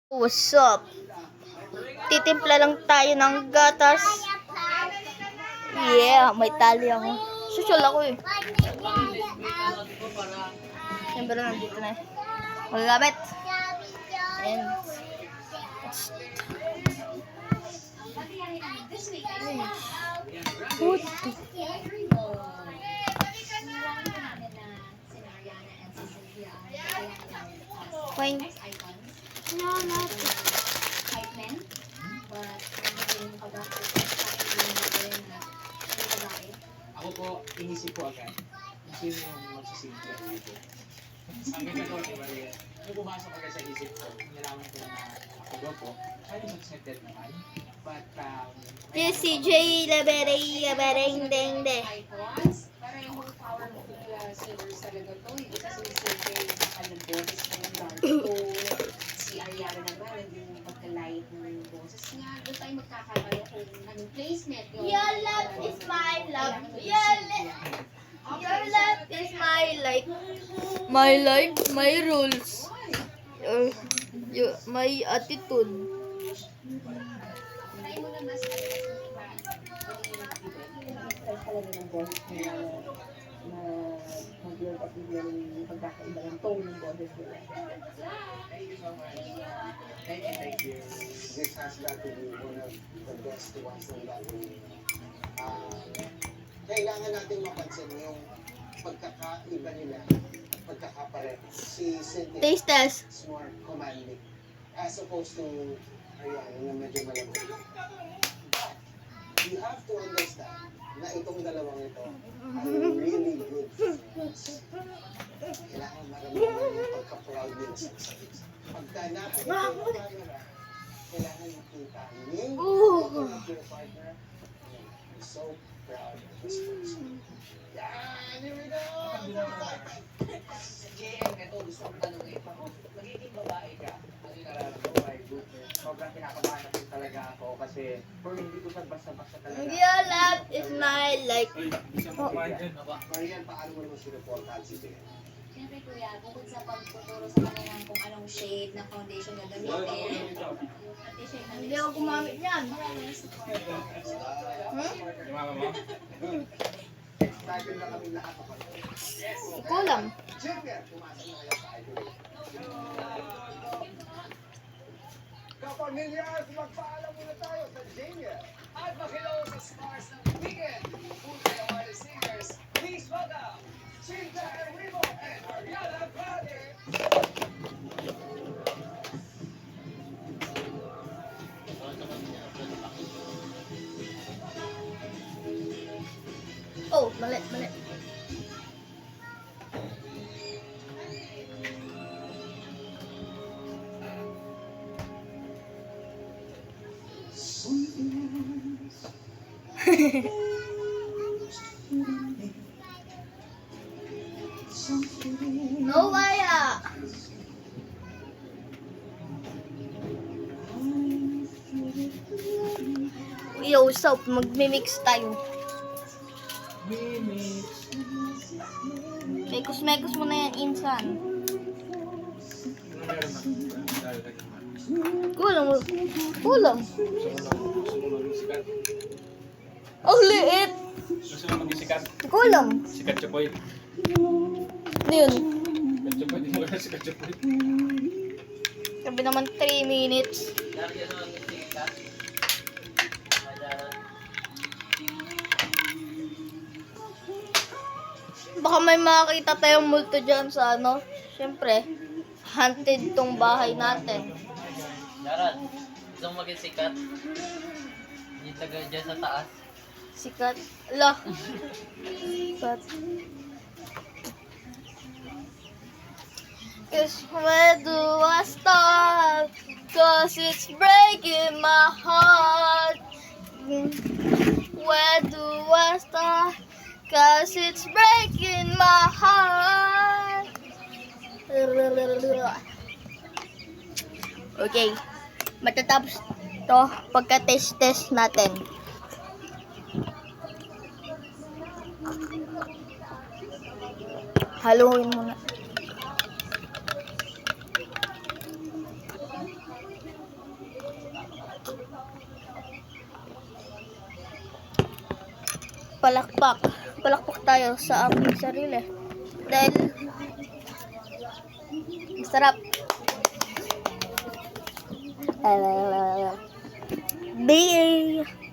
What's up? Titimpla lang tayo ng gatas. Yeah, may tali ako. Social ako eh. Siyempre nandito na eh. Magagabit. And puti. Fine. No, not. Ako po, inisip ko agad. Sino yung magsisimple dito? Sabi ko po, diba, nung pumasok agad sa isip ko, nalaman ko na ako po, ay accepted naman. But, Yes, CJ, labereng, deng, de. Para yung mga power mo kaya singers talaga to. Isa si CJ, baka nag-boses na ng dark tone. Si Ariana naman, naging pagka-light ng boses niya. Doon tayo magkakaroon kung anong placement yun. Your love is my love. Your love is my life. My life, my rules. My attitude. Try mo na mas talaga ng boses niya na mag-build up yung pagkakaiba ng tone ng boses nila. thank you. This has got to be one of the best ones ng gagawin. Kailangan natin mapansin yung pagkakaiba nila, pagkakapareho. Si Cynthia Taste test. is more commanding as opposed to Ariana na medyo malamig. But you have to understand na itong dalawang ito ay really good friends. Kailangan maramdaman yung pagka-proud nila sa isa't isa. Pagka nakakita yung camera, kailangan makita yung your partner. I'm so proud of this person. Yan! Here we go! Sa JM, ito gusto kong tanongin. Magiging babae ka, ano yung nararamdaman ko? My goodness. Sobrang kinakabahan na din talaga ako kasi for hindi ko siya basta-basta talaga. Your love is my life. Marian, paano mo naman sinuportahan si Jen? Siyempre kuya, bukod sa pagtuturo sa kanila kung anong shade ng foundation na gamitin, pati shade na Hindi ako gumamit niyan. Excited na kami lahat ako. Ikaw lang. Jennifer, pumasok na kayo sa idol. Kapamilyas, magpaalam muna tayo sa Jennifer. At mag-hello sa stars ng weekend. Full-time awarded singers. Please welcome Cynthia Erivo and Ariana Grande. Oh, mali. No kaya. Yo, what's up? Magmi-mix tayo. Mekos mo na yan, insan. Kulang. Ang liit. Gusto mo maging sikat? Kulang. Sikat Chapoy. Ano yun? Sikat Chapoy, di mo na sikat Chapoy. Sabi naman 3 minutes. Baka may makakita tayong multo dyan sa ano. Siyempre, haunted tong bahay natin. Darat, gusto mo maging sikat? Hindi taga dyan sa taas. Sikat. Ala. Sikat. Cause where do I start? Cause it's breaking my heart. Where do I start? Cause it's breaking my heart. Okay. Matatapos to pagka-test natin. Haluin muna. palakpak. Palakpak tayo sa aming sarili. Dahil masarap. Bye!